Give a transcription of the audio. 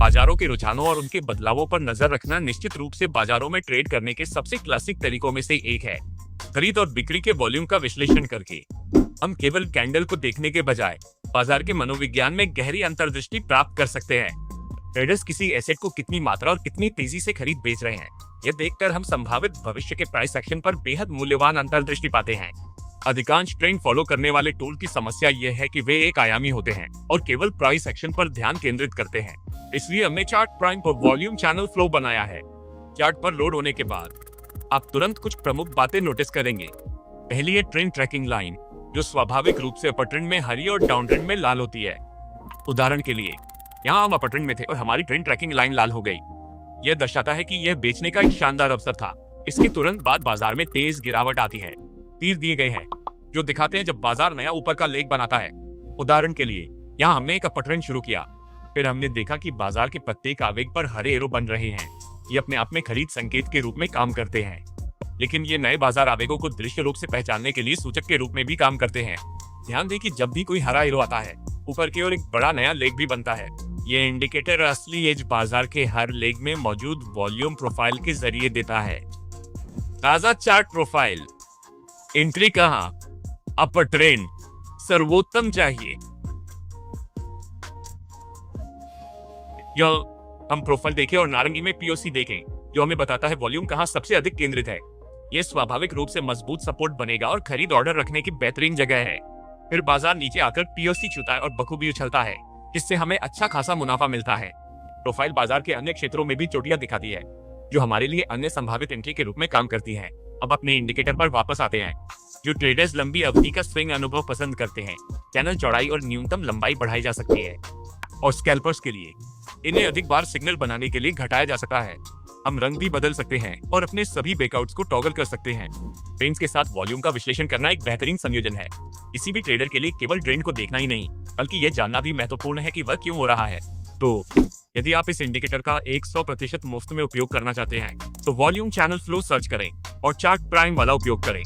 बाजारों के रुझानों और उनके बदलावों पर नजर रखना निश्चित रूप से बाजारों में ट्रेड करने के सबसे क्लासिक तरीकों में से एक है। खरीद और बिक्री के वॉल्यूम का विश्लेषण करके हम केवल कैंडल को देखने के बजाय बाजार के मनोविज्ञान में गहरी अंतर्दृष्टि प्राप्त कर सकते हैं। ट्रेडर्स किसी एसेट को कितनी मात्रा और कितनी तेजी से खरीद बेच रहे हैं, यह देखकर हम संभावित भविष्य के प्राइस एक्शन पर बेहद मूल्यवान अंतर्दृष्टि पाते हैं। अधिकांश ट्रेंड फॉलो करने वाले टूल की समस्या यह है कि वे एक आयामी होते हैं और केवल प्राइस एक्शन पर ध्यान केंद्रित करते हैं। इसलिए हमने चार्ट प्राइम पर वॉल्यूम चैनल फ्लो बनाया है। चार्ट पर लोड होने के बाद आप तुरंत कुछ प्रमुख बातें नोटिस करेंगे। पहली है ट्रेंड ट्रैकिंग लाइन, जो स्वाभाविक रूप से अपर ट्रेंड में हरी और डाउन ट्रेंड में लाल होती है। उदाहरण के लिए, यहाँ हम अपर ट्रेंड में थे और हमारी ट्रेंड ट्रैकिंग लाइन लाल हो गई। यह दर्शाता है कि यह बेचने का एक शानदार अवसर था। इसके तुरंत बाद बाजार में तेज गिरावट आती है। तीर दिए गए हैं जो दिखाते हैं जब बाजार नया ऊपर का लेग बनाता है। उदाहरण के लिए, यहाँ हमने एक अपर ट्रेंड शुरू किया, फिर हमने देखा कि बाजार के प्रत्येक आवेग पर हरे एरो बन रहे हैं। ये अपने आप में खरीद संकेत के रूप में काम करते हैं, लेकिन ये नए बाजार आवेगों को दृश्य रूप से पहचानने के लिए सूचक के रूप में भी काम करते हैं। ध्यान दें कि जब भी कोई हरा एरो आता है, ऊपर की ओर एक बड़ा नया लेग भी बनता है। ये इंडिकेटर असली एज बाजार के हर लेग में मौजूद वॉल्यूम प्रोफाइल के जरिए देता है। ताजा चार्ट प्रोफाइल। एंट्री कहां? अपर ट्रेंड सर्वोत्तम चाहिए। यह हम प्रोफाइल देखें और नारंगी में पीओसी देखें, जो हमें बताता है वॉल्यूम कहां सबसे अधिक केंद्रित है। यह स्वाभाविक रूप से मजबूत सपोर्ट बनेगा और खरीद ऑर्डर रखने की बेहतरीन जगह है। फिर बाजार नीचे आकर पीओसी छूता है और बखूबी उछलता है, जिससे हमें अच्छा खासा मुनाफा मिलता है। प्रोफाइल बाजार के अन्य क्षेत्रों में भी चोटियां दिखाती है, जो हमारे लिए अन्य संभावित एंट्री के रूप में काम करती है। अब अपने इंडिकेटर पर वापस आते हैं। जो ट्रेडर्स लंबी अवधि का स्विंग अनुभव पसंद करते हैं, चैनल चौड़ाई और न्यूनतम लंबाई बढ़ाई जा सकती है। और स्कैल्पर्स के लिए इन्हें अधिक बार सिग्नल बनाने के लिए घटाया जा सकता है। हम रंग भी बदल सकते हैं और अपने सभी ब्रेकआउट्स को टॉगल कर सकते हैं। ट्रेंड्स के साथ वॉल्यूम का विश्लेषण करना एक बेहतरीन संयोजन है। किसी भी ट्रेडर के लिए केवल ट्रेंड को देखना ही नहीं, बल्कि यह जानना भी महत्वपूर्ण है कि वह क्यों हो रहा है। तो यदि आप इस इंडिकेटर का 100% मुफ्त में उपयोग करना चाहते हैं, तो वॉल्यूम चैनल फ्लो सर्च करें और चार्ट प्राइम वाला उपयोग करें।